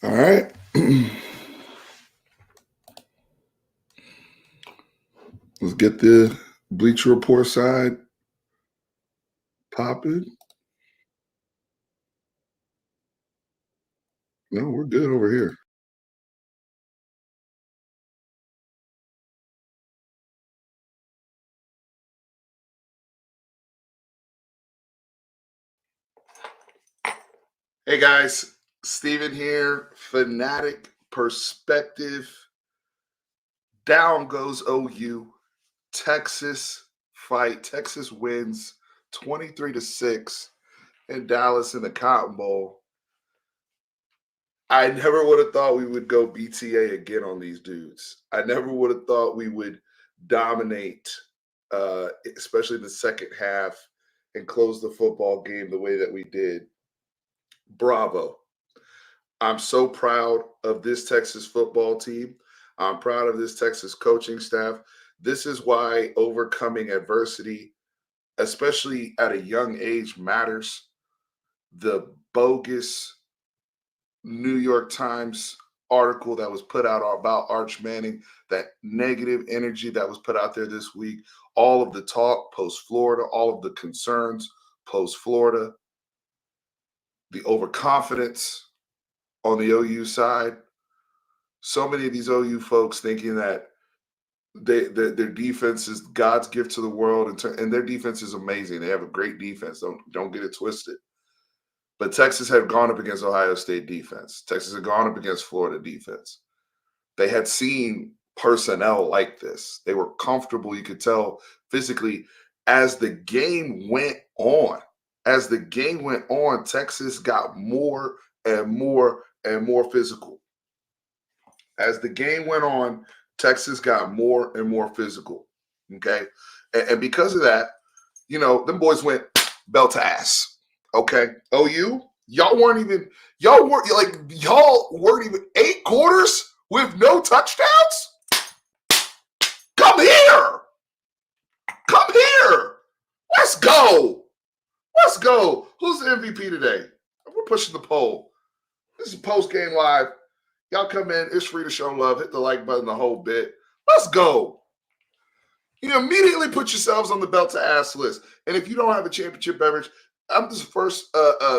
All right. Let's get the Bleacher Report side popping. No, we're good over here. Hey guys, Steven here, Fanatic Perspective. Down goes OU. Texas fight. Texas wins 23-6 in Dallas in the Cotton Bowl. I never would have thought we would go BTA again on these dudes. I never would have thought we would dominate, especially in the second half, and close the football game the way that we did. Bravo. I'm so proud of this Texas football team. I'm proud of this Texas coaching staff. This is why overcoming adversity, especially at a young age, matters. The bogus New York Times article that was put out about Arch Manning, that negative energy that was put out there this week, all of the talk post Florida, all of the concerns post Florida, the overconfidence on the OU side. So many of these OU folks thinking that their defense is God's gift to the world, and their defense is amazing. They have a great defense. Don't get it twisted. But Texas had gone up against Ohio State defense. Texas had gone up against Florida defense. They had seen personnel like this. They were comfortable, you could tell physically. As the game went on, Texas got more and more and more physical. As the game went on, Texas got more and more physical. Okay. And because of that, them boys went belt to ass. Okay. OU, y'all weren't even 8 quarters with no touchdowns. Come here. Come here. Let's go. Let's go. Who's the MVP today? We're pushing the poll. This is post game live. Y'all come in. It's free to show love. Hit the like button, the whole bit. Let's go. You immediately put yourselves on the belt to ass list. And if you don't have a championship beverage, I'm this first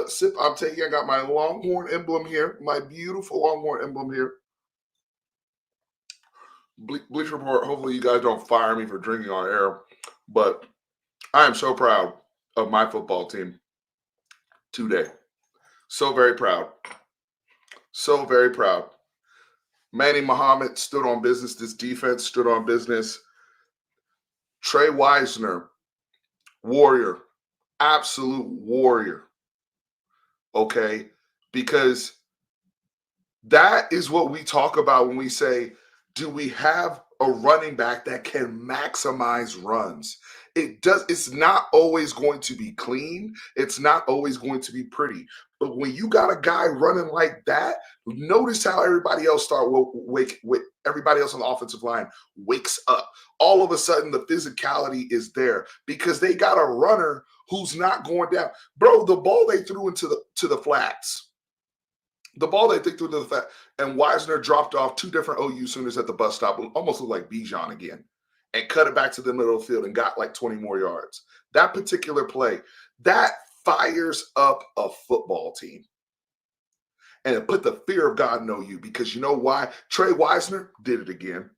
sip I'm taking. I got my Longhorn emblem here, my beautiful Longhorn emblem here. Bleacher Report, hopefully you guys don't fire me for drinking on air, but I am so proud of my football team today. So very proud. So very proud. Manny Muhammad stood on business. This defense stood on business. Trey Wisner, warrior, absolute warrior. Okay? Because that is what we talk about when we say, do we have a running back that can maximize runs? It's not always going to be clean. It's not always going to be pretty. But when you got a guy running like that, notice how everybody else everybody else on the offensive line wakes up. All of a sudden, the physicality is there because they got a runner who's not going down. Bro, the ball they threw to the flats. The ball they threw to the flat, and Wisner dropped off 2 different OU Sooners at the bus stop, almost looked like Bijan again, and cut it back to the middle of the field and got like 20 more yards. That particular play, that fires up a football team. And it put the fear of God in OU, because you know why? Trey Wisner did it again.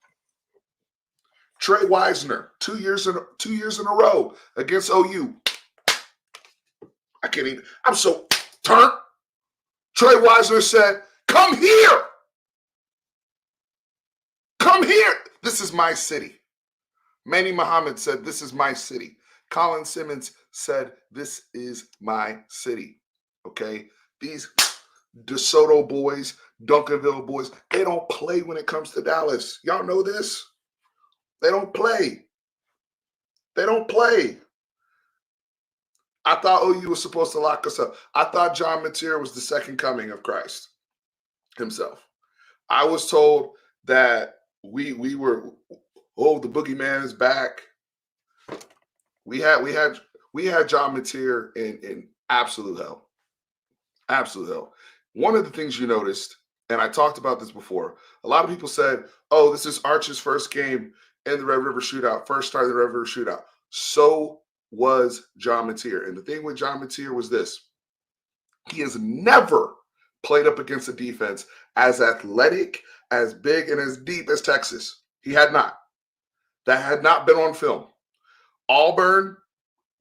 Trey Wisner, 2 years in a row against OU. I can't even. I'm so turned. Trey Wisner said, "Come here. Come here. This is my city." Manny Muhammad said, "This is my city." Colin Simmons said, "This is my city." Okay? These DeSoto boys, Duncanville boys, they don't play when it comes to Dallas. Y'all know this? They don't play. They don't play. I thought OU was supposed to lock us up. I thought John Mateer was the second coming of Christ himself. I was told that we were Oh, the boogeyman is back. We had John Mateer in absolute hell. Absolute hell. One of the things you noticed, and I talked about this before, a lot of people said, oh, this is Arch's first game in the Red River Shootout, first start of the Red River Shootout. So was John Mateer. And the thing with John Mateer was this. He has never played up against a defense as athletic, as big, and as deep as Texas. He had not. That had not been on film. Auburn,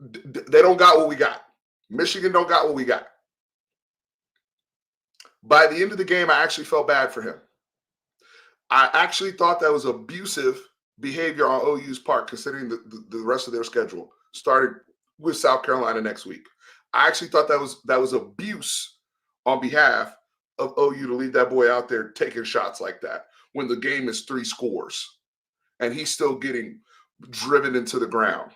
they don't got what we got. Michigan don't got what we got. By the end of the game, I actually felt bad for him. I actually thought that was abusive behavior on OU's part, considering the rest of their schedule, starting with South Carolina next week. I actually thought that was abuse on behalf of OU to leave that boy out there taking shots like that when the game is 3 scores and he's still getting driven into the ground.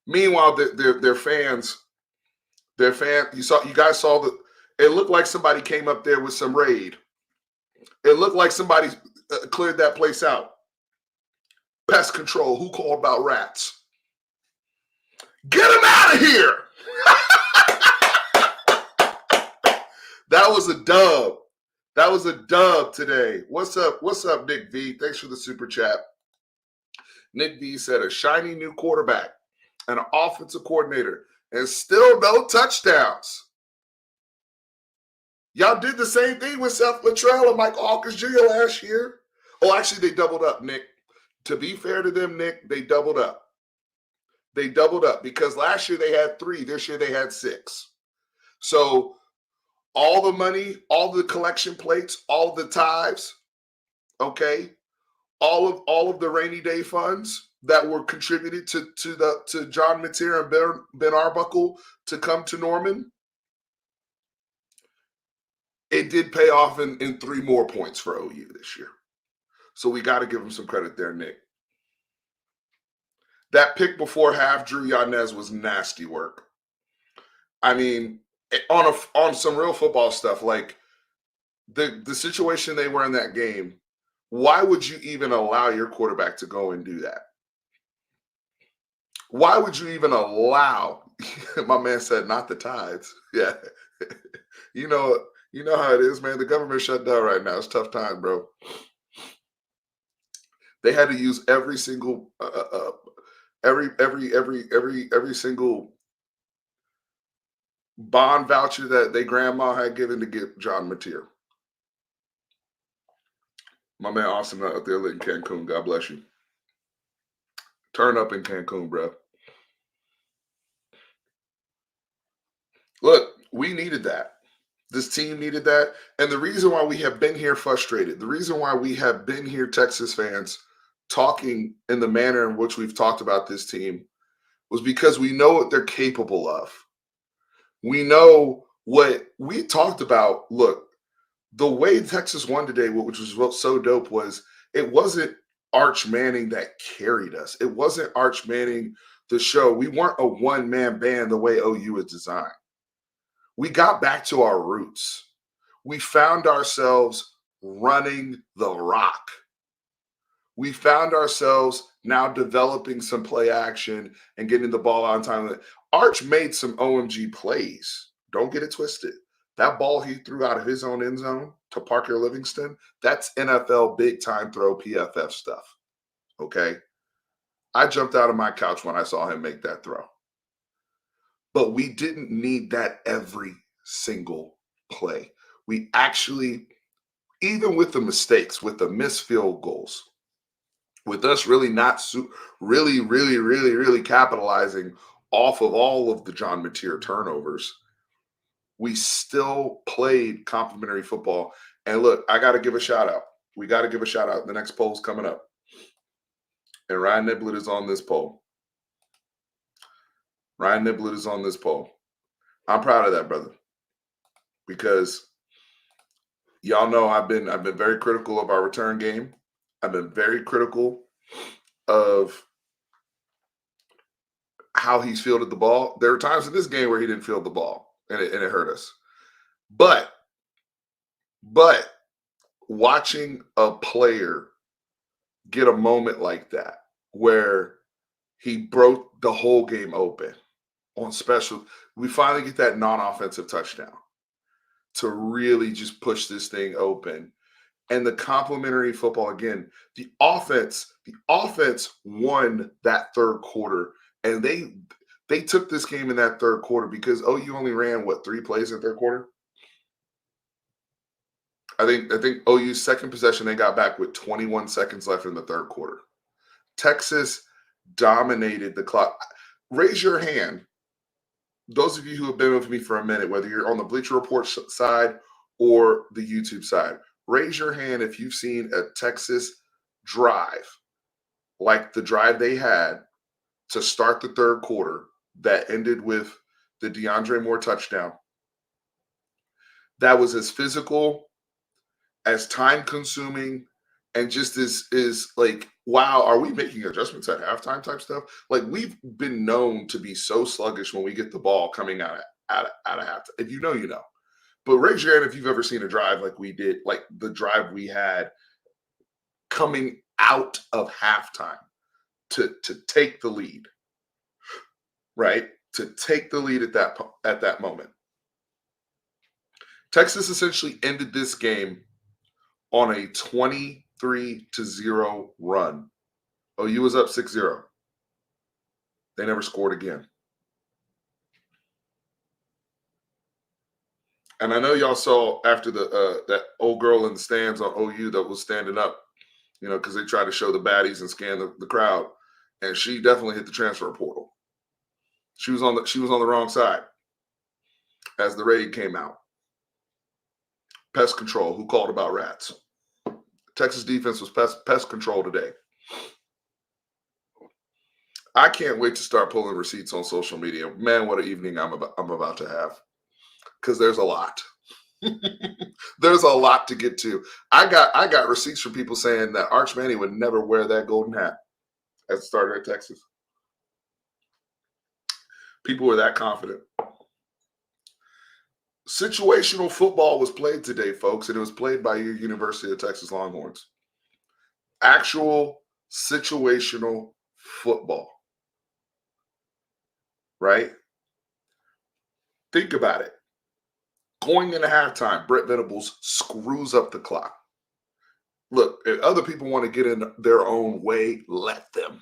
Meanwhile, their fans, you guys saw it looked like somebody came up there with some raid. It looked like somebody cleared that place out. Pest control. Who called about rats? Get them out of here. That was a dub. That was a dub today. What's up? What's up, Nick V? Thanks for the super chat. Nick V said a shiny new quarterback and an offensive coordinator and still no touchdowns. Y'all did the same thing with Seth Luttrell and Mike Hawkins Jr. last year. Oh, actually, they doubled up, Nick. To be fair to them, Nick, they doubled up. They doubled up because last year they had 3. This year they had 6. So all the money, all the collection plates, all the tithes, okay, all of the rainy day funds that were contributed to John Mateer and Ben Arbuckle to come to Norman, it did pay off in 3 more points for OU this year. So we got to give him some credit there, Nick. That pick before half, Drew Yanez, was nasty work. I mean, on some real football stuff, like the situation they were in that game, why would you even allow your quarterback to go and do that? Why would you even allow? My man said, not the tithes. Yeah. You know how it is, man. The government shut down right now. It's a tough time, bro. They had to use every single every single bond voucher that their grandma had given to get John Mateer. My man Austin out there in Cancun. God bless you. Turn up in Cancun, bro. Look, we needed that. This team needed that. And the reason why we have been here frustrated, the reason why we have been here, Texas fans, talking in the manner in which we've talked about this team, was because we know what they're capable of. We know what we talked about. Look, the way Texas won today, which was so dope, was it wasn't Arch Manning that carried us. It wasn't Arch Manning the show. We weren't a one-man band the way OU is designed. We got back to our roots. We found ourselves running the rock. We found ourselves now developing some play action and getting the ball on time. Arch made some OMG plays. Don't get it twisted. That ball he threw out of his own end zone to Parker Livingston, that's NFL big time throw PFF stuff. Okay? I jumped out of my couch when I saw him make that throw. But we didn't need that every single play. We actually, even with the mistakes, with the missed field goals, with us really not really capitalizing off of all of the John Mateer turnovers, we still played complimentary football. And look, I got to give a shout out. We got to give a shout out. The next poll's coming up. And Ryan Niblett is on this poll. Ryan Niblett is on this poll. I'm proud of that, brother, because y'all know I've been very critical of our return game. I've been very critical of how he's fielded the ball. There were times in this game where he didn't field the ball, and it hurt us. But watching a player get a moment like that where he broke the whole game open on special. We finally get that non-offensive touchdown to really just push this thing open. And the complementary football again, the offense won that third quarter, and they took this game in that third quarter because OU only ran what 3 plays in the third quarter. I think OU's second possession they got back with 21 seconds left in the third quarter. Texas dominated the clock. Raise your hand, those of you who have been with me for a minute, whether you're on the Bleacher Report side or the YouTube side, raise your hand if you've seen a Texas drive like the drive they had to start the third quarter that ended with the DeAndre Moore touchdown. That was as physical, as time-consuming, and just is like, wow, are we making adjustments at halftime type stuff? Like, we've been known to be so sluggish when we get the ball coming out of halftime. If you know, you know. But raise your hand if you've ever seen a drive like we did, like the drive we had coming out of halftime to take the lead, right? To take the lead at that moment. Texas essentially ended this game on a 23-0 run. OU was up 6-0. They never scored again. And I know y'all saw after that old girl in the stands on OU that was standing up, because they tried to show the baddies and scan the crowd, and she definitely hit the transfer portal. She was on the wrong side as the raid came out. Pest control, who called about rats? Texas defense was pest control today. I can't wait to start pulling receipts on social media. Man, what an evening I'm about to have. Because there's a lot. There's a lot to get to. I got receipts from people saying that Arch Manning would never wear that golden hat as a starter at Texas. People were that confident. Situational football was played today, folks, and it was played by your University of Texas Longhorns. Actual situational football. Right? Think about it. Going into halftime, Brett Venables screws up the clock. Look, if other people want to get in their own way, let them.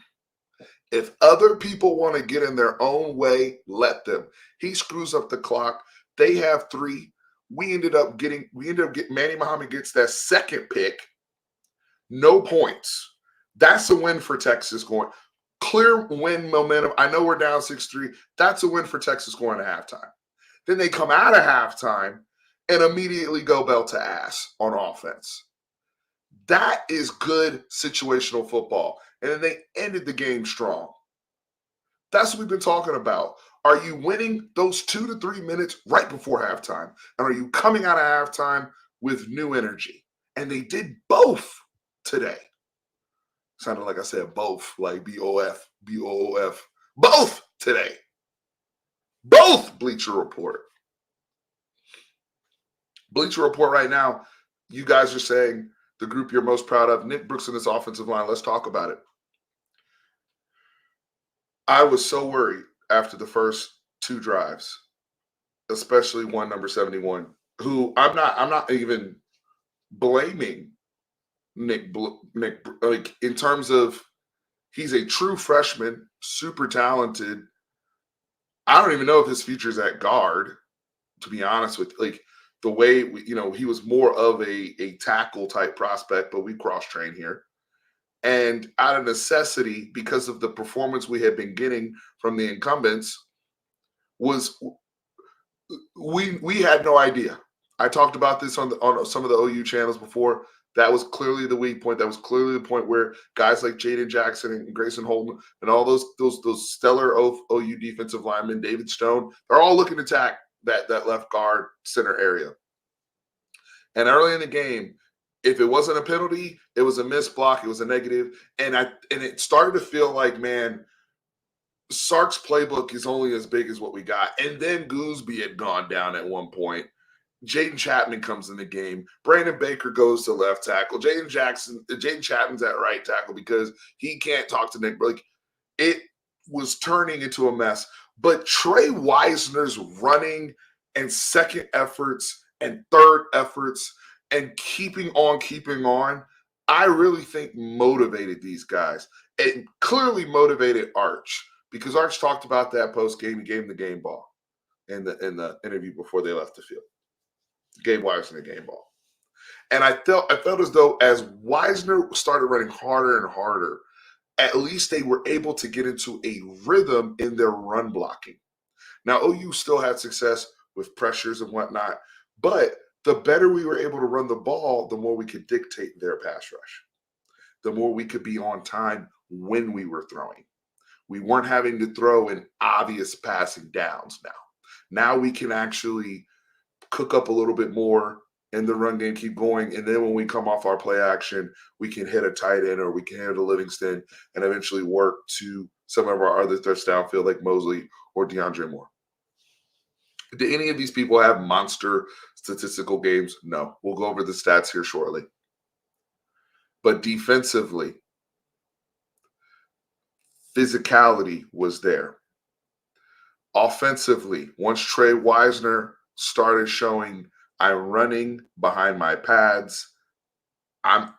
If other people want to get in their own way, let them. He screws up the clock. They have 3. We ended up getting Manny Muhammad gets that second pick. No points. That's a win for Texas going. Clear win momentum. I know we're down 6-3. That's a win for Texas going to halftime. Then they come out of halftime and immediately go belt to ass on offense. That is good situational football. And then they ended the game strong. That's what we've been talking about. Are you winning those 2 to 3 minutes right before halftime? And are you coming out of halftime with new energy? And they did both today. Sounded like I said both, like B-O-F, B-O-O-F. Both today. Both Bleacher Report. Bleacher Report right now, you guys are saying the group you're most proud of, Nick Brooks and this offensive line. Let's talk about it. I was so worried after the first 2 drives, especially one number 71, who I'm not even blaming Nick, like in terms of he's a true freshman, super talented. I don't even know if his future's at guard, to be honest with you. Like the way he was more of a tackle type prospect, but we cross-train here. And out of necessity, because of the performance we had been getting from the incumbents, was we had no idea. I talked about this on some of the OU channels before. That was clearly the weak point. That was clearly the point where guys like Jaden Jackson and Grayson Holden and all those stellar OU defensive linemen, David Stone, they're all looking to attack that left guard center area. And early in the game, if it wasn't a penalty, it was a missed block, it was a negative. And it started to feel like, man, Sark's playbook is only as big as what we got. And then Gooseby had gone down at one point. Jaden Chapman comes in the game. Brandon Baker goes to left tackle. Jaden Chapman's at right tackle because he can't talk to Nick. Like, it was turning into a mess. But Trey Wisner's running and second efforts and third efforts and keeping on, I really think motivated these guys. It clearly motivated Arch because Arch talked about that post game. He gave him the game ball in the interview before they left the field. Gave Wisner the game ball. And I felt as though as Wisner started running harder and harder, at least they were able to get into a rhythm in their run blocking. Now, OU still had success with pressures and whatnot, but the better we were able to run the ball, the more we could dictate their pass rush, the more we could be on time when we were throwing. We weren't having to throw in obvious passing downs now. Now we can actually cook up a little bit more in the run game, keep going. And then when we come off our play action, we can hit a tight end or we can hit a Livingston and eventually work to some of our other threats downfield like Mosley or DeAndre Moore. Do any of these people have monster statistical games? No. We'll go over the stats here shortly. But defensively, physicality was there. Offensively, once Trey Wisner started showing I'm running behind my pads, I'm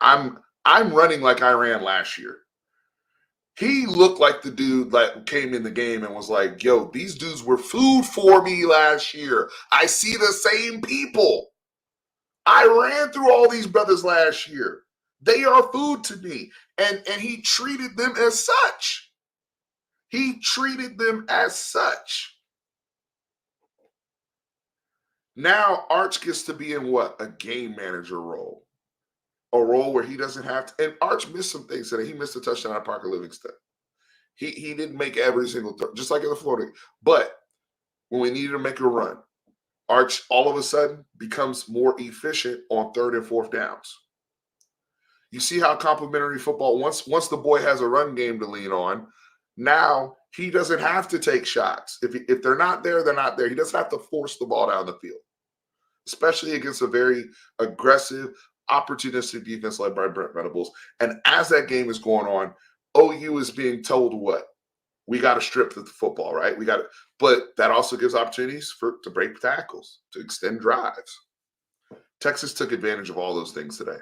running like I ran last year. He looked like the dude that came in the game and was like, yo, these dudes were food for me last year. I see the same people. I ran through all these brothers last year. They are food to me. And he treated them as such. He treated them as such. Now Arch gets to be in what? A game manager role. A role where he doesn't have to. And Arch missed some things today. He missed a touchdown at Parker Livingston. He didn't make every single throw, just like in the Florida. But when we needed to make a run, Arch all of a sudden becomes more efficient on third and fourth downs. You see how complimentary football, once the boy has a run game to lean on, now he doesn't have to take shots. If they're not there, they're not there. He doesn't have to force the ball down the field, especially against a very aggressive, opportunistic defense led by Brent Venables. And as that game is going on, OU is being told what? We got to strip the football, right? But that also gives opportunities to break tackles, to extend drives. Texas took advantage of all those things today.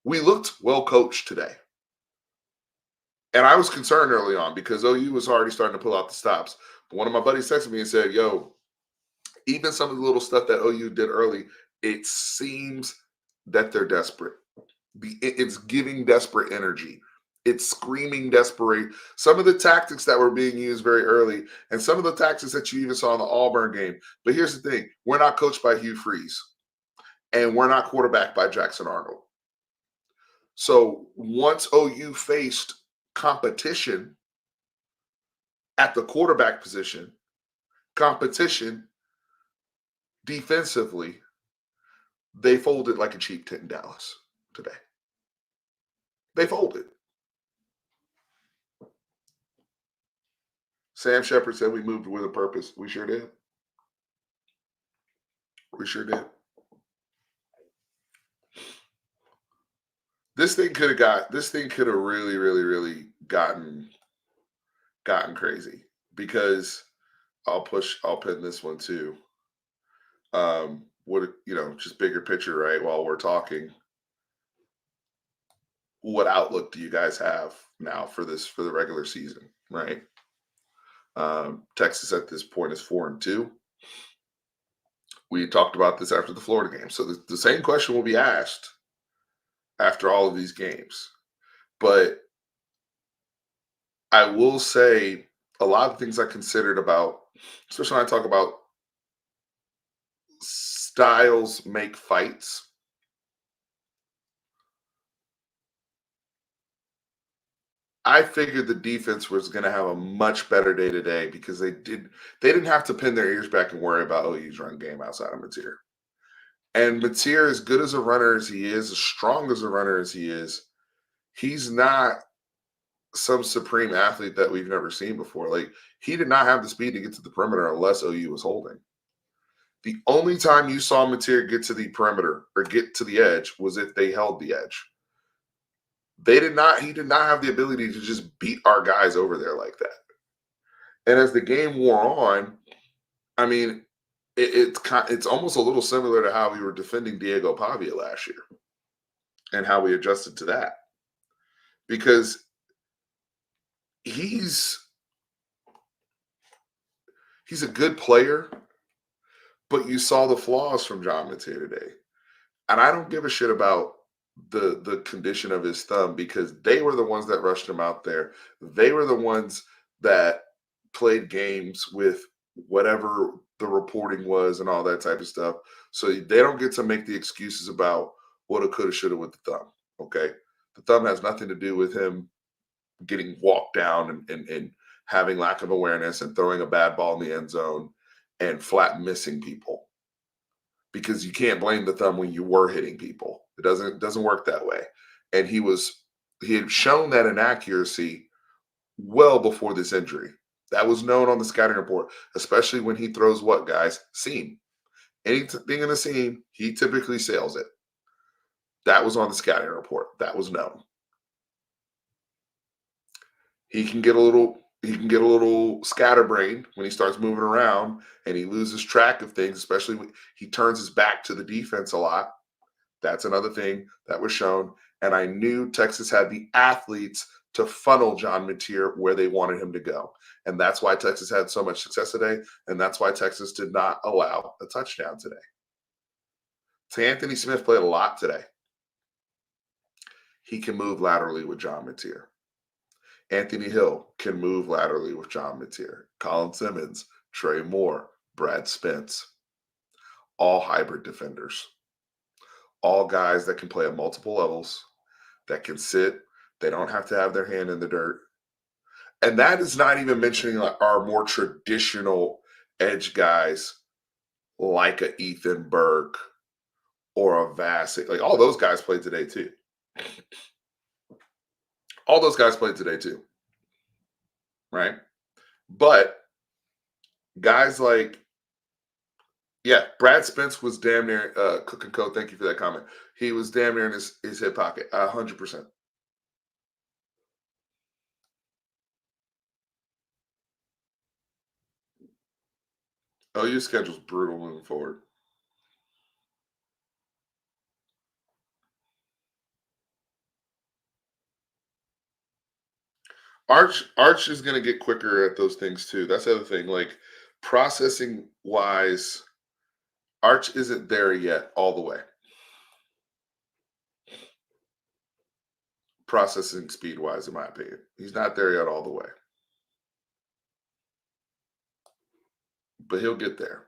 We looked well coached today. And I was concerned early on because OU was already starting to pull out the stops. But one of my buddies texted me and said, yo, even some of the little stuff that OU did early, it seems that they're desperate. It's giving desperate energy. It's screaming desperate. Some of the tactics that were being used very early and some of the tactics that you even saw in the Auburn game. But here's the thing. We're not coached by Hugh Freeze. And we're not quarterbacked by Jackson Arnold. So once OU faced competition at the quarterback position, competition defensively, they folded like a cheap tit in Dallas today. They folded. Sam Shepard said we moved with a purpose. We sure did. We sure did. This thing could have really, really, really gotten crazy because I'll pin this one too. Just bigger picture, right? While we're talking, what outlook do you guys have now for the regular season, right? Texas at this point is 4-2. We talked about this after the Florida game. So the same question will be asked after all of these games. But I will say a lot of things I considered about, especially when I talk about styles make fights. I figured the defense was going to have a much better day today because they didn't have to pin their ears back and worry about OU's run game outside of Mateer. And Mateer, as good as a runner as he is, as strong as a runner as he is, he's not some supreme athlete that we've never seen before. Like, he did not have the speed to get to the perimeter unless OU was holding. The only time you saw Mateer get to the perimeter or get to the edge was if they held the edge. He did not have the ability to just beat our guys over there like that. And as the game wore on, I mean, it's almost a little similar to how we were defending Diego Pavia last year and how we adjusted to that. Because he's a good player, but you saw the flaws from John Mateer today. And I don't give a shit about the condition of his thumb because they were the ones that rushed him out there. They were the ones that played games with whatever the reporting was and all that type of stuff. So they don't get to make the excuses about woulda, coulda, shoulda with the thumb. Okay. The thumb has nothing to do with him getting walked down and having lack of awareness and throwing a bad ball in the end zone and flat missing people. Because you can't blame the thumb when you were hitting people. It doesn't work that way. And he had shown that inaccuracy well before this injury. That was known on the scouting report, especially when he throws what, guys? Seam. Anything in the seam, he typically sails it. That was on the scouting report. That was known. He can get a little scatterbrained when he starts moving around and he loses track of things, especially when he turns his back to the defense a lot. That's another thing that was shown. And I knew Texas had the athletes to funnel John Mateer where they wanted him to go. And that's why Texas had so much success today. And that's why Texas did not allow a touchdown today. So Anthony Smith played a lot today. He can move laterally with John Mateer. Anthony Hill can move laterally with John Mateer. Colin Simmons, Trey Moore, Brad Spence. All hybrid defenders. All guys that can play at multiple levels, that can sit. They don't have to have their hand in the dirt. And that is not even mentioning like our more traditional edge guys like a Ethan Burke or a Vassik. Like all those guys played today too. All those guys played today too. Right? But guys like, yeah, Brad Spence was damn near Cook and Co. Thank you for that comment. He was damn near in his hip pocket, 100%. OU schedule's brutal moving forward. Arch is going to get quicker at those things too. That's the other thing. Like processing wise, Arch isn't there yet all the way. Processing speed wise, in my opinion, he's not there yet all the way. But he'll get there.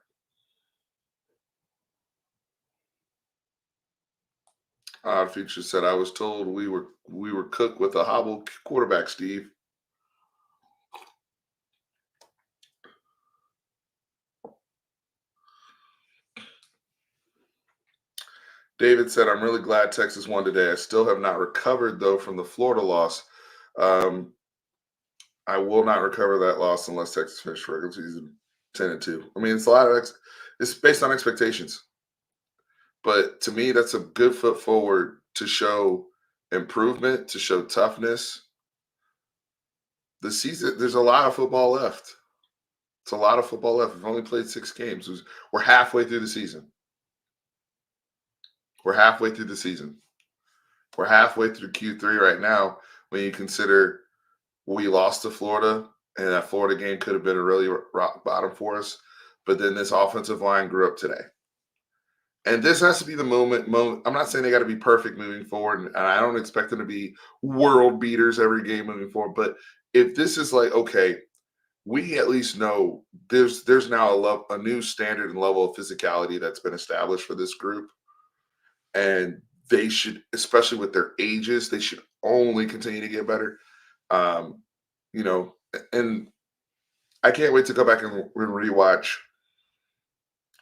Odd Future said, "I was told we were cooked with a hobble quarterback, Steve." David said, "I'm really glad Texas won today. I still have not recovered though from the Florida loss. I will not recover that loss unless Texas finishes regular season 10-2. I mean, it's a lot of it's based on expectations. But to me, that's a good foot forward to show improvement, to show toughness. The season, there's a lot of football left. It's a lot of football left. We've only played 6 games. We're halfway through the season. We're halfway through the season. We're halfway through Q3 right now when you consider we lost to Florida, and that Florida game could have been a really rock bottom for us. But then this offensive line grew up today. And this has to be the moment. I'm not saying they got to be perfect moving forward, and I don't expect them to be world beaters every game moving forward. But if this is like, okay, we at least know there's now a new standard and level of physicality that's been established for this group, and they should, especially with their ages, they should only continue to get better. You know, and I can't wait to go back and rewatch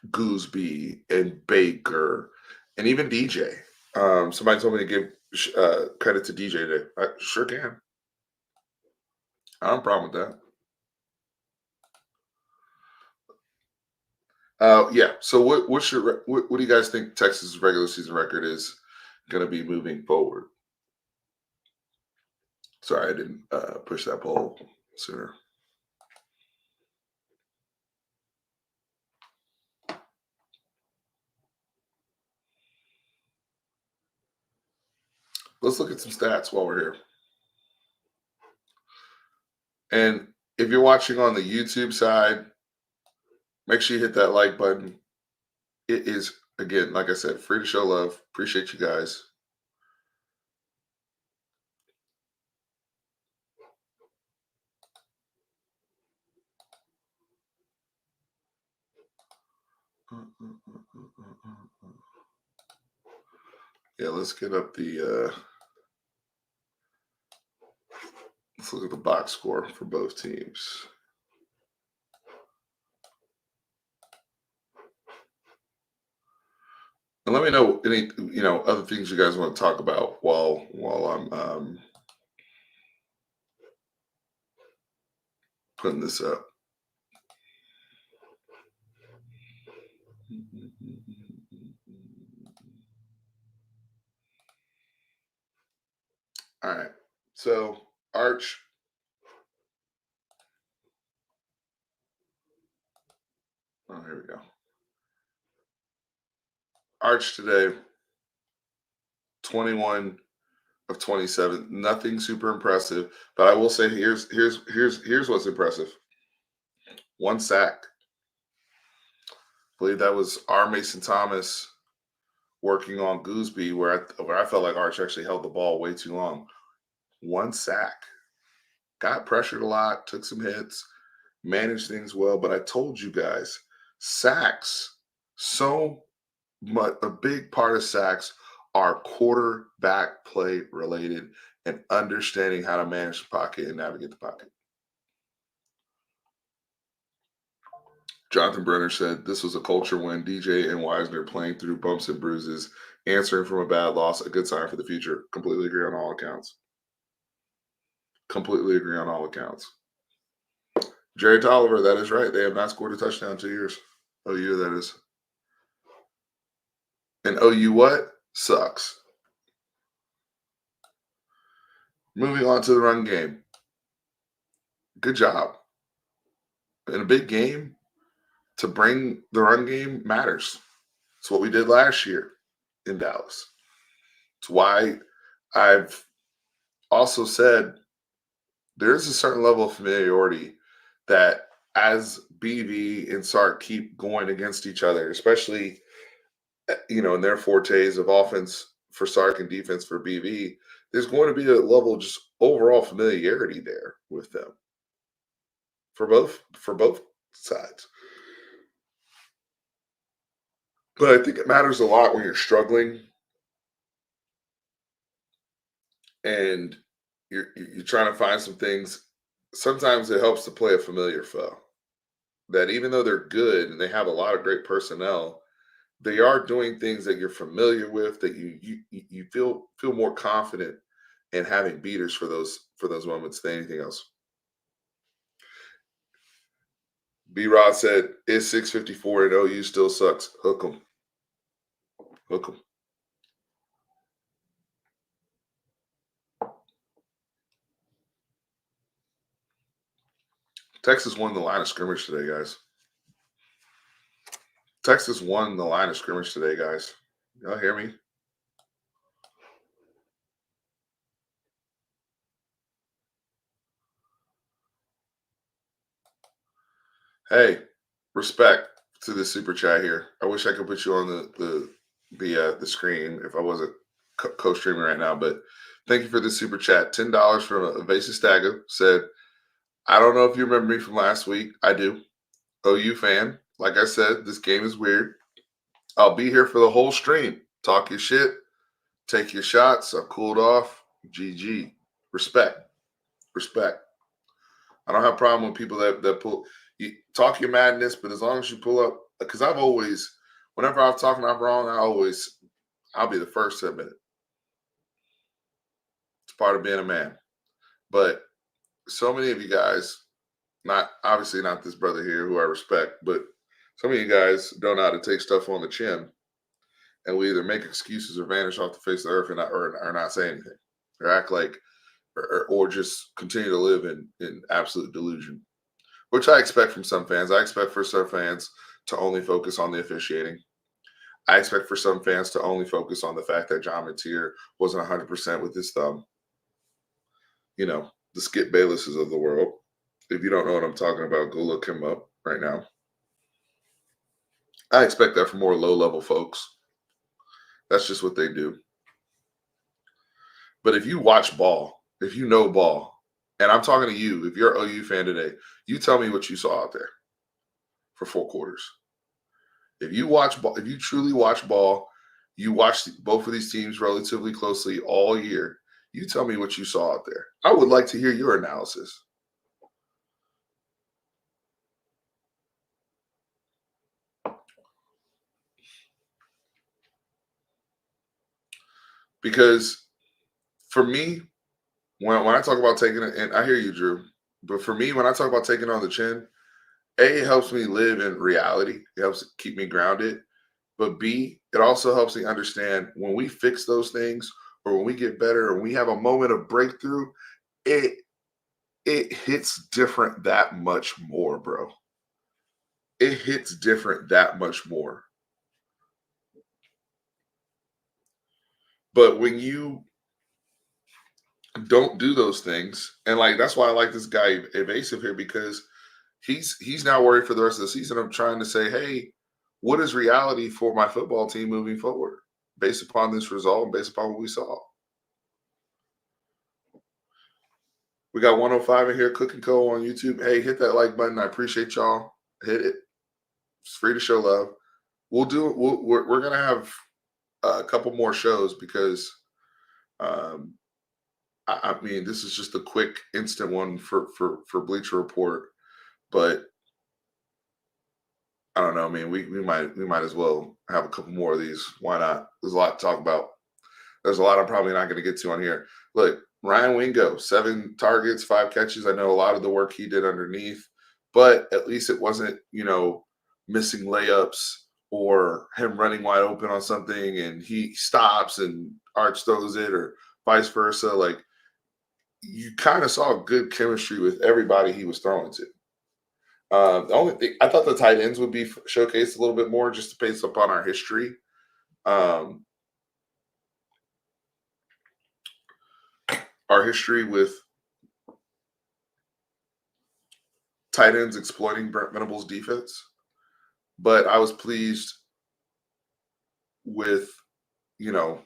Gooseby and Baker and even DJ. Somebody told me to give credit to DJ today. I sure can. I don't have a problem with that. Yeah. So what do you guys think Texas' regular season record is going to be moving forward? Sorry, I didn't push that poll sooner. Let's look at some stats while we're here. And if you're watching on the YouTube side, make sure you hit that like button. It is, again, like I said, free to show love. Appreciate you guys. Yeah, let's get up the let's look at the box score for both teams. And let me know any other things you guys want to talk about while I'm putting this up. All right. So Arch. Oh, here we go. Arch today, 21 of 27. Nothing super impressive, but I will say here's what's impressive. One sack. I believe that was R. Mason Thomas working on Gooseby, where I felt like Arch actually held the ball way too long. One sack. Got pressured a lot, took some hits, managed things well. But I told you guys, sacks, so much a big part of sacks are quarterback play related and understanding how to manage the pocket and navigate the pocket. Jonathan Brenner said this was a culture win. DJ and Wisner playing through bumps and bruises, answering from a bad loss, a good sign for the future. Completely agree on all accounts. Completely agree on all accounts. Jerry Tolliver, that is right. They have not scored a touchdown in 2 years. OU, that is. And OU what? Sucks. Moving on to the run game. Good job. In a big game, to bring the run game matters. It's what we did last year in Dallas. It's why I've also said there's a certain level of familiarity that as BV and Sark keep going against each other, especially in their fortes of offense for Sark and defense for BV, there's going to be a level of just overall familiarity there with them for both sides. But I think it matters a lot when you're struggling and you're trying to find some things. Sometimes it helps to play a familiar foe. That even though they're good and they have a lot of great personnel, they are doing things that you're familiar with that you feel more confident in having beaters for those moments than anything else. B Rod said, "It's 6:54 and OU still sucks. Hook them, hook them." Texas won the line of scrimmage today, guys. Texas won the line of scrimmage today, guys. Y'all hear me? Hey, respect to the super chat here. I wish I could put you on the screen if I wasn't co-streaming right now, but thank you for the super chat. $10 from Evasive Stagger said, "I don't know if you remember me from last week. I do. OU fan. Like I said, this game is weird. I'll be here for the whole stream. Talk your shit, take your shots. I've cooled off. GG. Respect. Respect. I don't have a problem with people that pull you talk your madness, but as long as you pull up, because whenever I've talked and I'm wrong, I'll be the first to admit it. It's part of being a man. But so many of you guys, not obviously not this brother here who I respect, but Some of you guys don't know how to take stuff on the chin, and we either make excuses or vanish off the face of the earth and or not say anything, or act like, or just continue to live in absolute delusion, which I expect from some fans. I expect for some fans to only focus on the officiating. I expect for some fans to only focus on the fact that John Mateer wasn't 100% with his thumb. You know, the Skip Baylesses of the world. If you don't know what I'm talking about, go look him up right now. I expect that from more low level folks. That's just what they do. But if you watch ball, if you know ball, and I'm talking to you, if you're an OU fan today, you tell me what you saw out there for 4 quarters. If you watch ball, if you truly watch ball, you watch both of these teams relatively closely all year. You tell me what you saw out there. I would like to hear your analysis. Because for me, when I talk about taking it, and I hear you, Drew, but for me, when I talk about taking it on the chin, A, it helps me live in reality. It helps keep me grounded. But B, it also helps me understand when we fix those things or when we get better and we have a moment of breakthrough, it it hits different that much more, bro. It hits different that much more. But when you don't do those things, and like that's why I like this guy Evasive here, because he's now worried for the rest of the season. I'm trying to say, hey, what is reality for my football team moving forward based upon this result and based upon what we saw? We got 105 in here, Cook and Co on YouTube. Hey, hit that like button. I appreciate y'all. Hit it. It's free to show love. We'll do it. We're gonna have a couple more shows because um, I mean this is just a quick instant one for Bleacher Report, but I don't know. I mean we might as well have a couple more of these. Why not? There's a lot to talk about. There's a lot I'm probably not going to get to on here. Look, Ryan Wingo, 7 targets, 5 catches. I know a lot of the work he did underneath, but at least it wasn't, missing layups or him running wide open on something and he stops and Arch throws it or vice versa. Like you kind of saw good chemistry with everybody he was throwing to. The only thing I thought the tight ends would be showcased a little bit more just based upon our history. Um, our history with tight ends exploiting Brent Venables' defense. But I was pleased with, you know,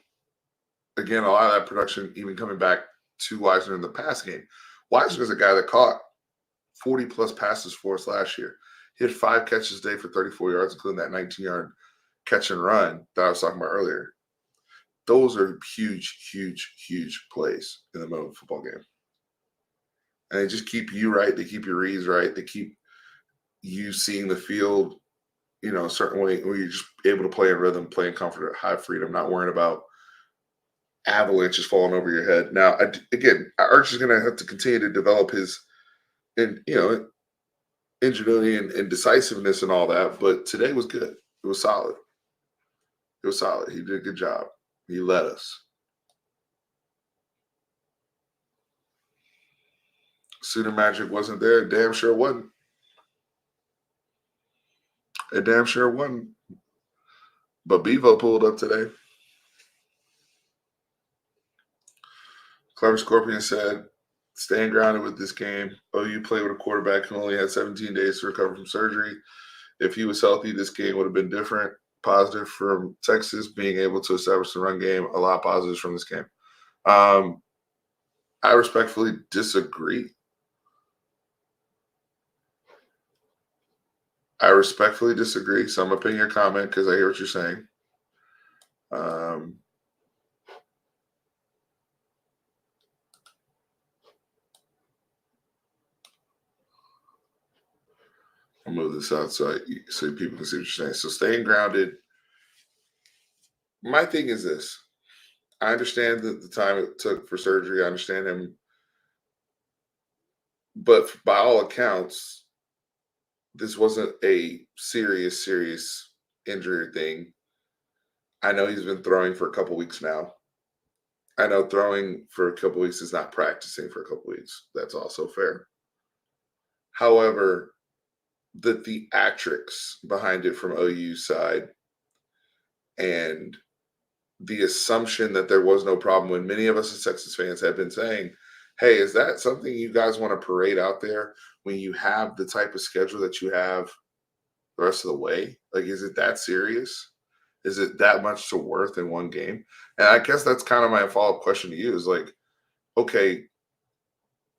again, a lot of that production even coming back to Weisner in the pass game. Weisner is a guy that caught 40 plus passes for us last year. He had 5 catches a day for 34 yards, including that 19-yard catch and run that I was talking about earlier. Those are huge, huge, huge plays in the middle of a football game. And they just keep you right. They keep your reads right. They keep you seeing the field, a certain way where you're just able to play in rhythm, play in comfort, high freedom, not worrying about avalanches falling over your head. Now, again, Arch is going to have to continue to develop his, ingenuity and decisiveness and all that. But today was good. It was solid. It was solid. He did a good job. He led us. Suitor Magic wasn't there. Damn sure wasn't. It damn sure wasn't. But Bevo pulled up today. Clever Scorpion said, staying grounded with this game. OU played with a quarterback who only had 17 days to recover from surgery. If he was healthy, this game would have been different. Positive from Texas being able to establish the run game. A lot of positives from this game. I respectfully disagree. So I'm going to ping your comment because I hear what you're saying. I'll move this out so people can see what you're saying. So staying grounded. My thing is this. I understand the time it took for surgery. I understand him. But by all accounts, this wasn't a serious injury thing. I know he's been throwing for a couple weeks now. I know throwing for a couple weeks is not practicing for a couple weeks. That's also fair. However, the theatrics behind it from OU side and the assumption that there was no problem when many of us as Texas fans have been saying, hey, is that something you guys want to parade out there when you have the type of schedule that you have the rest of the way? Like, is it that serious? Is it that much to worth in one game? And I guess that's kind of my follow-up question to you is like, okay,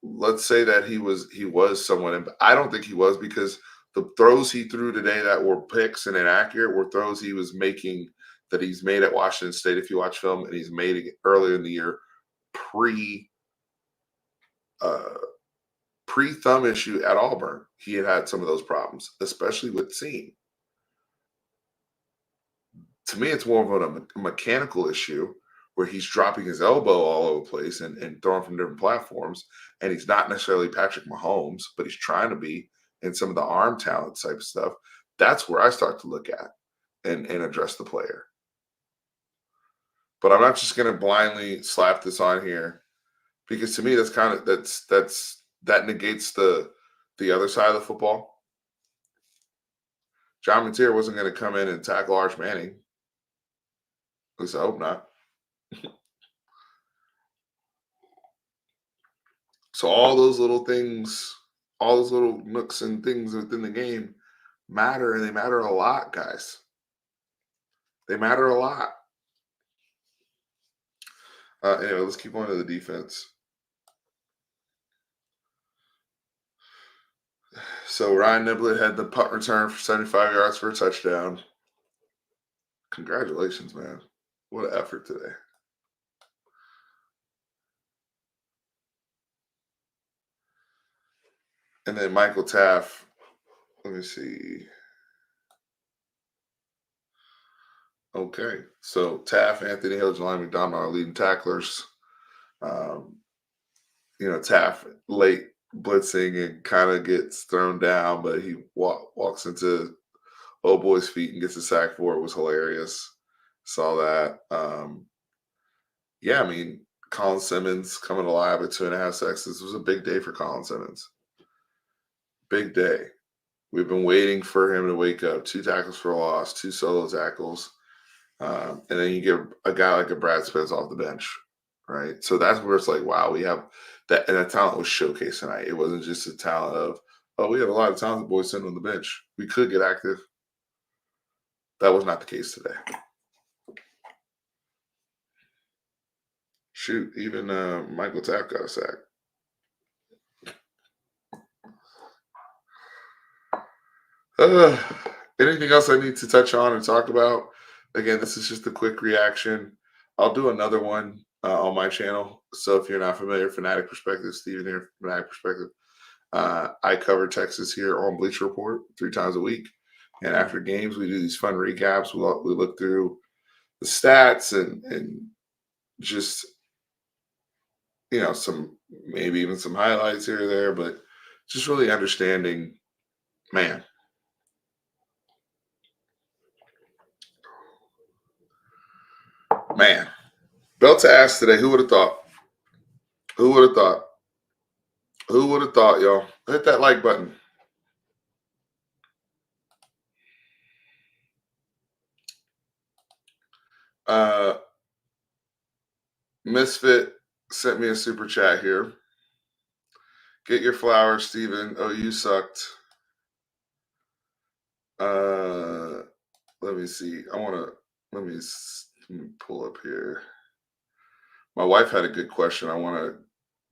let's say that he was someone, and I don't think he was because the throws he threw today that were picks and inaccurate were throws he was making that he's made at Washington State. If you watch film, and he's made it earlier in the year, pre uh, pre thumb issue at Auburn. He had some of those problems, especially with seam. To me, it's more of a mechanical issue where he's dropping his elbow all over the place and throwing from different platforms. And he's not necessarily Patrick Mahomes, but he's trying to be in some of the arm talent type of stuff. That's where I start to look at and address the player. But I'm not just going to blindly slap this on here because to me, that negates the other side of the football. John Mateer wasn't going to come in and tackle Arch Manning. At least I hope not. So all those little things, all those little nooks and things within the game matter, and they matter a lot, guys. They matter a lot. Anyway, let's keep going to the defense. So Ryan Niblett had the punt return for 75 yards for a touchdown. Congratulations, man. What an effort today. And then Michael Taff, let me see. Okay, so Taff, Anthony Hill, Jelani McDonald are leading tacklers. Taff late blitzing and kind of gets thrown down, but he walks into old boy's feet and gets a sack for it. It was hilarious. Saw that. Yeah, I mean, Colin Simmons coming alive at 2.5 sacks. This was a big day for Colin Simmons. Big day. We've been waiting for him to wake up. 2 tackles for a loss, 2 solo tackles. And then you get a guy like a Brad Spence off the bench, right? So that's where it's like, wow, we have that. And that talent was showcased tonight. It wasn't just a talent of, oh, we have a lot of talented boys sitting on the bench. We could get active. That was not the case today. Shoot, even Michael Tapp got a sack. Anything else I need to touch on and talk about? Again, this is just a quick reaction. I'll do another one on my channel. So if you're not familiar, Fanatic Perspective, Steven here, Fanatic Perspective. I cover Texas here on Bleacher Report 3 times a week. And after games, we do these fun recaps. We look through the stats and just, some maybe even some highlights here or there, but just really understanding, man. Belt to ass today. Who would have thought? Who would have thought? Who would have thought, y'all? Hit that like button. Misfit sent me a super chat here. Get your flowers, Steven. Oh, you sucked. Let me see. Let me pull up here. My wife had a good question. I want to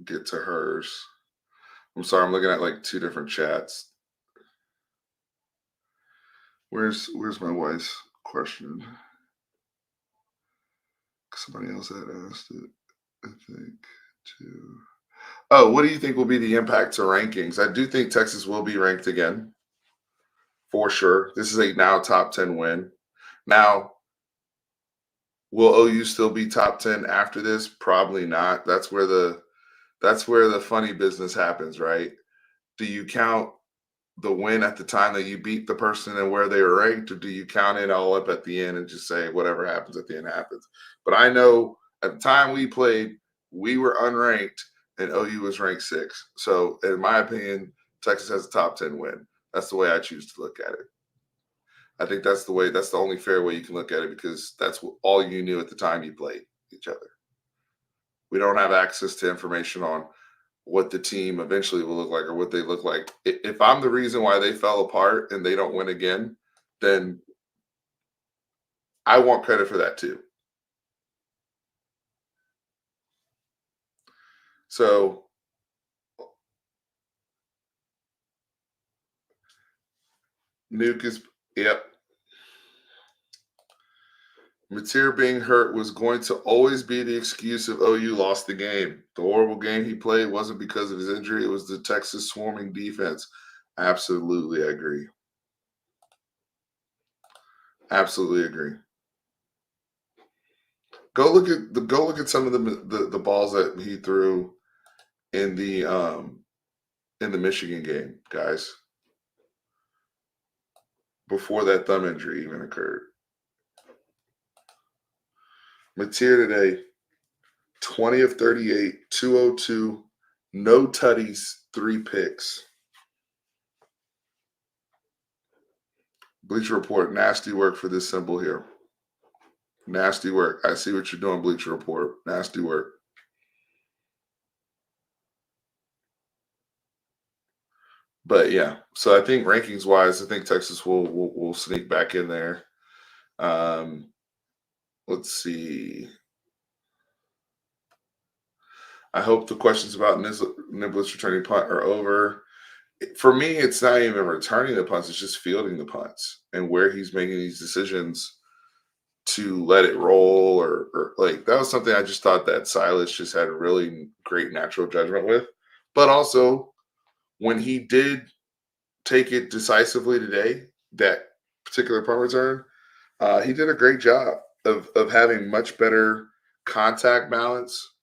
get to hers. I'm sorry, I'm looking at like 2 different chats. Where's my wife's question? Somebody else had asked it, I think, too. Oh, what do you think will be the impact to rankings? I do think Texas will be ranked again, for sure. This is a now top 10 win. Now, will OU still be top 10 after this? Probably not. That's where the funny business happens, right? Do you count the win at the time that you beat the person and where they were ranked, or do you count it all up at the end and just say whatever happens at the end happens? But I know at the time we played, we were unranked and OU was ranked 6. So in my opinion, Texas has a top 10 win. That's the way I choose to look at it. I think that's the way. That's the only fair way you can look at it because that's all you knew at the time you played each other. We don't have access to information on what the team eventually will look like or what they look like. If I'm the reason why they fell apart and they don't win again, then I want credit for that too. So Nuke is, yep. Mateer being hurt was going to always be the excuse if OU lost the game. The horrible game he played wasn't because of his injury. It was the Texas swarming defense. Absolutely, I agree. Absolutely agree. Go look at some of the balls that he threw in the Michigan game, guys. Before that thumb injury even occurred. Mateer today, 20 of 38, 202, no tutties, 3 picks. Bleacher Report, nasty work for this symbol here. Nasty work. I see what you're doing, Bleacher Report. Nasty work. But yeah, so I think rankings wise, I think Texas will sneak back in there. Let's see. I hope the questions about Niblets returning punt are over. For me, it's not even returning the punts; it's just fielding the punts and where he's making these decisions to let it roll, or like that was something I just thought that Silas just had a really great natural judgment with. But also, when he did take it decisively today, that particular punt return, he did a great job of having much better contact balance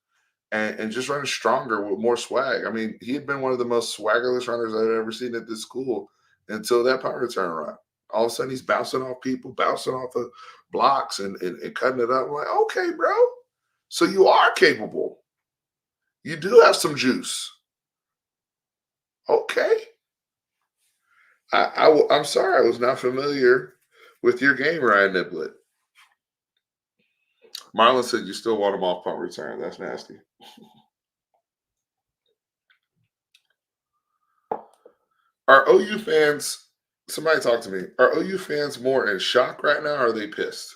and just running stronger with more swag. I mean, he had been one of the most swaggerless runners I've ever seen at this school until that punt return run. All of a sudden, he's bouncing off people, bouncing off of blocks and cutting it up. I'm like, okay, bro. So you are capable. You do have some juice. Okay. I'm sorry, I was not familiar with your game, Ryan Niblett. Marlon said you still want him off punt return. That's nasty. Are OU fans? Somebody talk to me. Are OU fans more in shock right now, or are they pissed,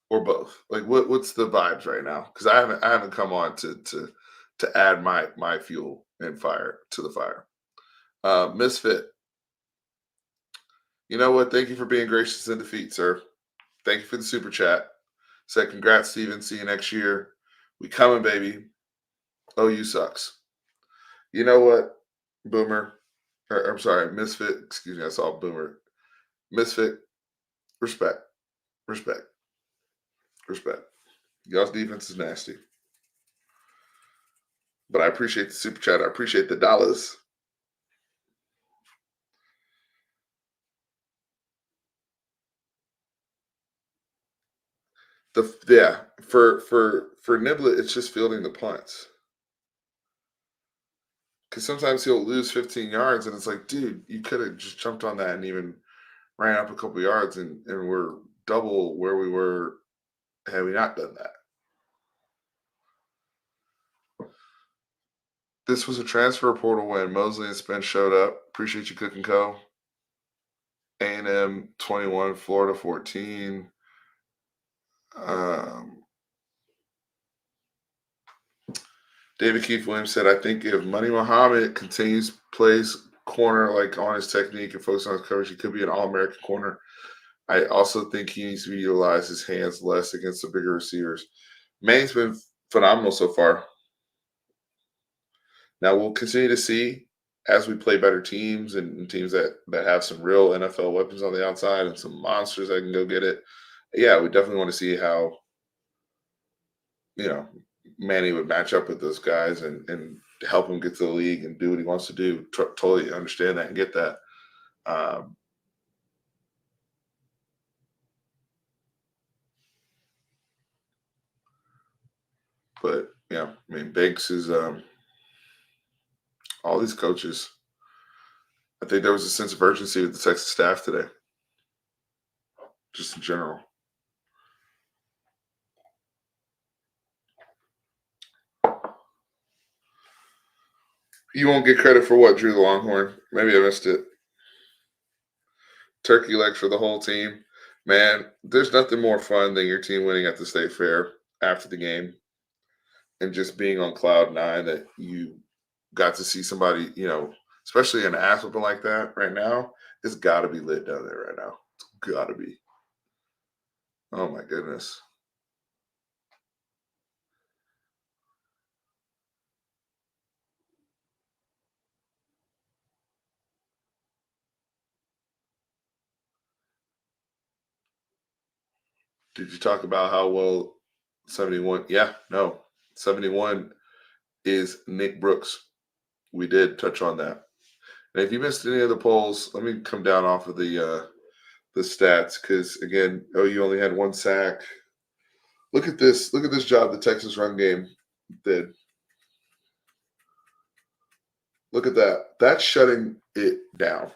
or both? Like, what's the vibes right now? Because I haven't come on to add my fuel and fire to the fire. Misfit, you know what? Thank you for being gracious in defeat, sir. Thank you for the super chat. Said congrats, Steven. See you next year. We coming, baby. OU sucks. You know what, Boomer? I'm sorry, Misfit. Excuse me, I saw Boomer. Misfit. Respect. Respect. Respect. Y'all's defense is nasty. But I appreciate the super chat. I appreciate the dollars. For Niblet, it's just fielding the punts. Because sometimes he'll lose 15 yards, and it's like, dude, you could have just jumped on that and even ran up a couple yards, and we're double where we were had we not done that. This was a transfer portal win. Mosley and Spence showed up. Appreciate you, Cook and Co. A&M 21, Florida 14. David Keith Williams said, I think if Money Muhammad plays corner like on his technique and focus on his coverage, he could be an All-American corner. I also think he needs to utilize his hands less against the bigger receivers. Maine's been phenomenal so far. Now we'll continue to see as we play better teams and teams that have some real NFL weapons on the outside and some monsters that can go get it. Yeah, we definitely want to see how, Manny would match up with those guys and help him get to the league and do what he wants to do. Totally understand that and get that. Um, but yeah, I mean, Banks is all these coaches. I think there was a sense of urgency with the Texas staff today, just in general. You won't get credit for what, Drew the Longhorn? Maybe I missed it. Turkey legs for the whole team. Man, there's nothing more fun than your team winning at the state fair after the game and just being on cloud nine that you got to see somebody, especially in an ass whooping like that right now. It's got to be lit down there right now. It's got to be. Oh my goodness. Did you talk about how well 71? Yeah, no. 71 is Nick Brooks. We did touch on that. And if you missed any of the polls, let me come down off of the stats because again, OU only had one sack. Look at this. Look at this job the Texas run game did. Look at that. That's shutting it down.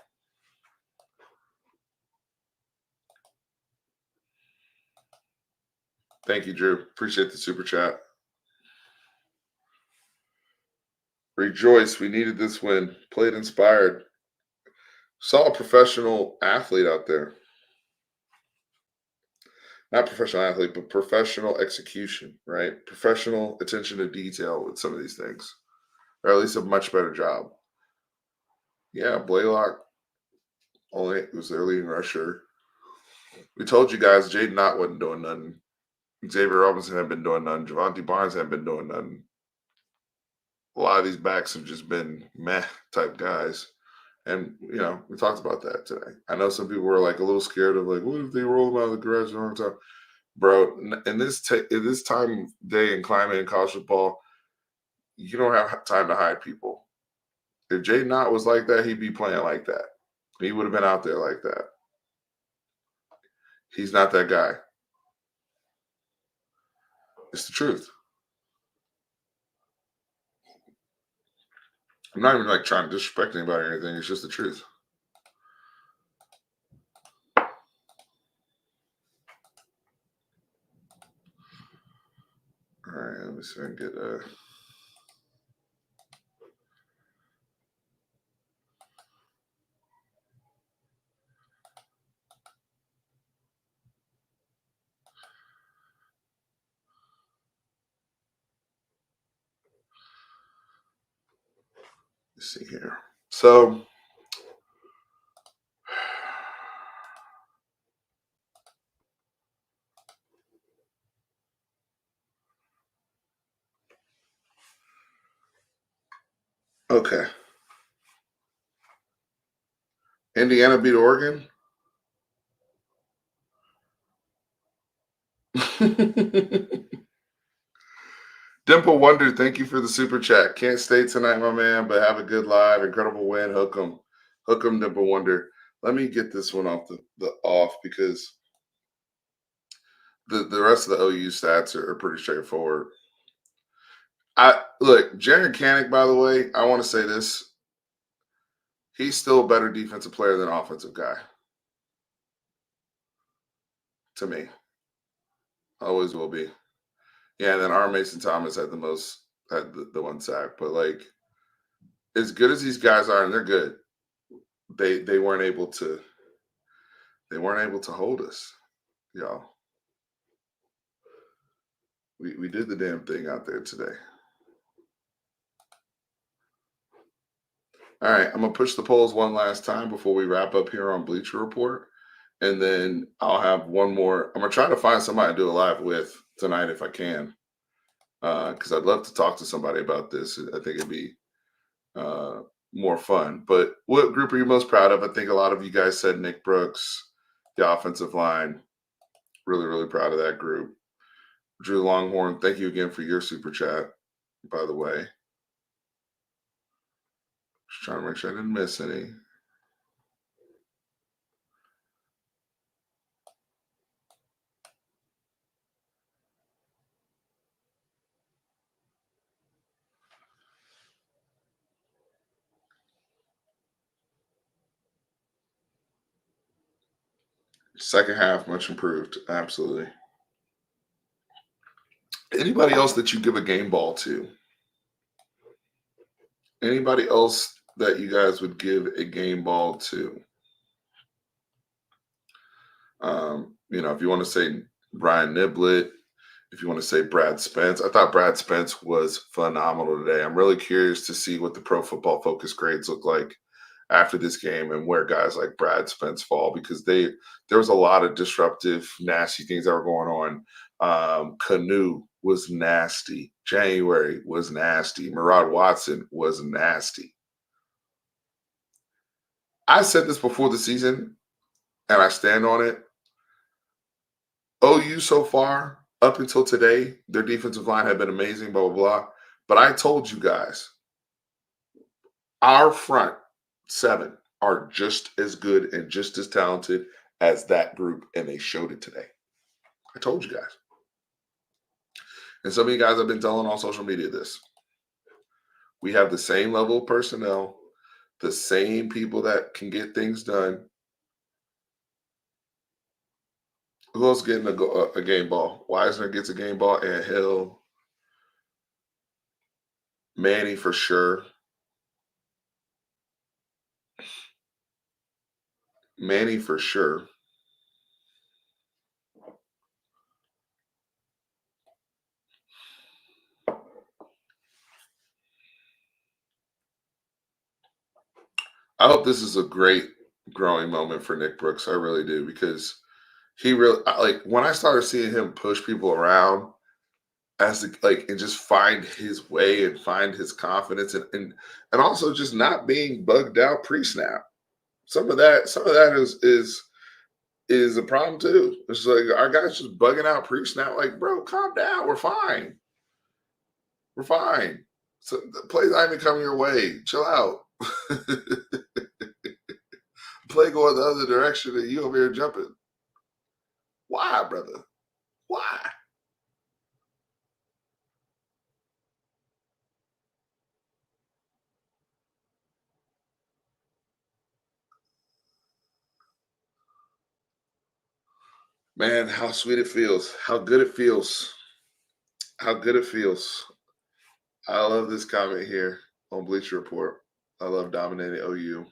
Thank you, Drew. Appreciate the super chat. Rejoice. We needed this win. Played inspired. Saw a professional athlete out there. Not professional athlete, but professional execution, right? Professional attention to detail with some of these things, or at least a much better job. Yeah, Blaylock only was their leading rusher. We told you guys Jaden Knott wasn't doing nothing. Xavier Robinson hadn't been doing nothing. Javante Barnes hadn't been doing nothing. A lot of these backs have just been meh type guys. And we talked about that today. I know some people were like a little scared of like, what if they roll them out of the garage at the wrong time? Bro, in this time day and climate in college football, you don't have time to hide people. If Jay Knott was like that, he'd be playing like that. He would have been out there like that. He's not that guy. It's the truth. I'm not even like trying to disrespect anybody or anything. It's just the truth. All right, let me see if I can get let's see here. So okay. Indiana beat Oregon. Dimple Wonder, thank you for the super chat. Can't stay tonight, my man, but have a good live. Incredible win. Hook 'em. Hook 'em, Dimple Wonder. Let me get this one off the off because the rest of the OU stats are pretty straightforward. I look, Jared Canick, by the way, I want to say this. He's still a better defensive player than offensive guy. To me. Always will be. Yeah, and then R. Mason Thomas had the one sack. But like as good as these guys are, and they're good, they weren't able to hold us, y'all. We did the damn thing out there today. All right, I'm gonna push the polls one last time before we wrap up here on Bleacher Report, and then I'll have one more. I'm gonna try to find somebody to do a live with tonight if I can, because I'd love to talk to somebody about this. I think it'd be more fun. But what group are you most proud of? I think a lot of you guys said Nick Brooks, the offensive line. Really, really proud of that group. Drew Longhorn, thank you again for your super chat, by the way. Just trying to make sure I didn't miss any. Second half, much improved. Absolutely. Anybody else that you give a game ball to? Anybody else that you guys would give a game ball to? If you want to say Brian Niblett, if you want to say Brad Spence, I thought Brad Spence was phenomenal today. I'm really curious to see what the Pro Football Focus grades look like after this game and where guys like Brad Spence fall because there was a lot of disruptive, nasty things that were going on. Canoe was nasty. January was nasty. Murad Watson was nasty. I said this before the season, and I stand on it. OU so far, up until today, their defensive line had been amazing, blah, blah, blah. But I told you guys, our front seven are just as good and just as talented as that group, and they showed it today. I told you guys. And some of you guys have been telling on social media this. We have the same level of personnel, the same people that can get things done. Who else getting a game ball? Wisner gets a game ball, and Hill, Manny for sure. Manny for sure. I hope this is a great growing moment for Nick Brooks. I really do because he really like when I started seeing him push people around and just find his way and find his confidence and also just not being bugged out pre-snap. Some of that is a problem too. It's like our guys just bugging out pre-snap. Like, bro, calm down. We're fine. We're fine. So the play's not even coming your way. Chill out. Play going the other direction and you over here jumping. Why, brother? Why? Man, how sweet it feels. How good it feels. How good it feels. I love this comment here on Bleacher Report. I love dominating OU.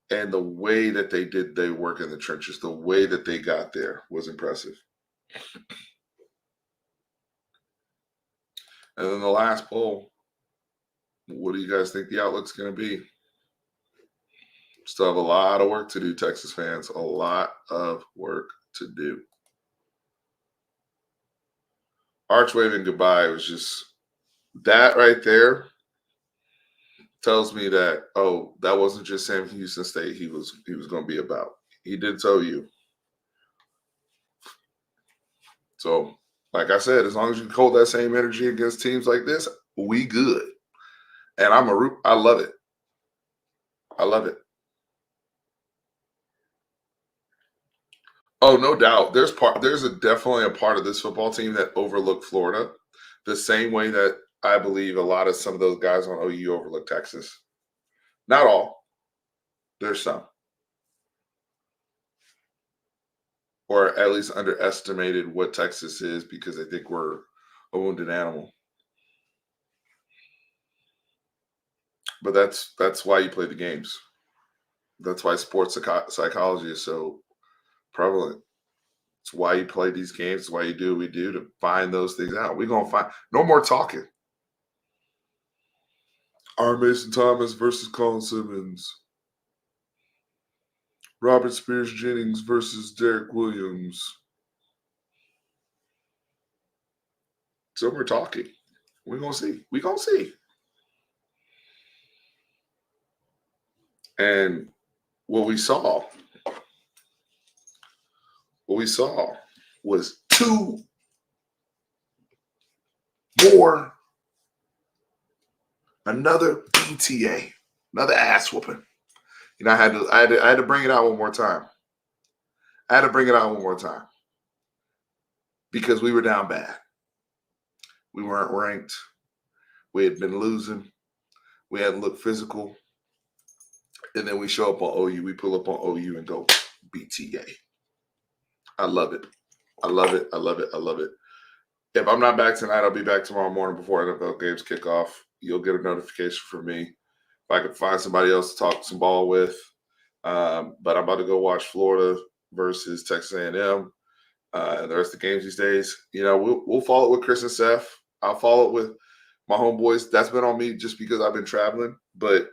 And the way that they did their work in the trenches, the way that they got there was impressive. And then the last poll, what do you guys think the outlook's going to be? Still have a lot of work to do, Texas fans. A lot of work to do. Arch waving goodbye was just that right there tells me that that wasn't just Sam Houston State he was going to be about. He did tell you. So, like I said, as long as you hold that same energy against teams like this, we good. And I love it. I love it. Oh, no doubt. There's definitely a part of this football team that overlooked Florida, the same way that I believe a lot of some of those guys on OU overlooked Texas. Not all. There's some. Or at least underestimated what Texas is because they think we're a wounded animal. But that's why you play the games. That's why sports psychology is so prevalent. It's why you play these games. It's why you do what we do to find those things out. We're gonna find no more talking. R. Mason Thomas versus Colin Simmons. Robert Spears Jennings versus Derek Williams. So we're talking. We're gonna see. We're gonna see. And what we saw was two more, another BTA, another ass whooping. I had to bring it out one more time. I had to bring it out one more time because we were down bad. We weren't ranked. We had been losing. We hadn't looked physical. And then we show up on OU. We pull up on OU and go BTA. I love it. I love it. I love it. I love it. If I'm not back tonight, I'll be back tomorrow morning before NFL games kick off. You'll get a notification from me. If I can find somebody else to talk some ball with. But I'm about to go watch Florida versus Texas A&M. And the rest of the games these days, we'll follow it with Chris and Seth. I'll follow it with my homeboys. That's been on me just because I've been traveling. But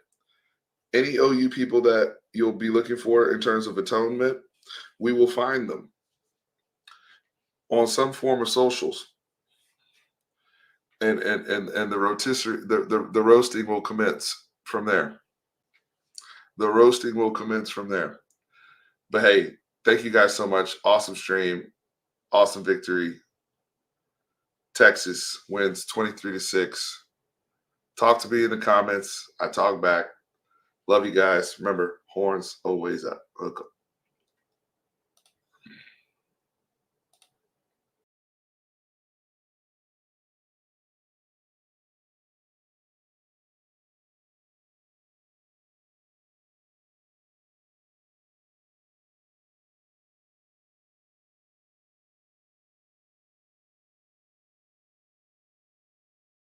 any OU people that you'll be looking for in terms of atonement, we will find them on some form of socials. And the rotisserie, the roasting will commence from there. The roasting will commence from there. But hey, thank you guys so much. Awesome stream. Awesome victory. Texas wins 23-6. Talk to me in the comments. I talk back. Love you guys. Remember, horns always up. Hook up.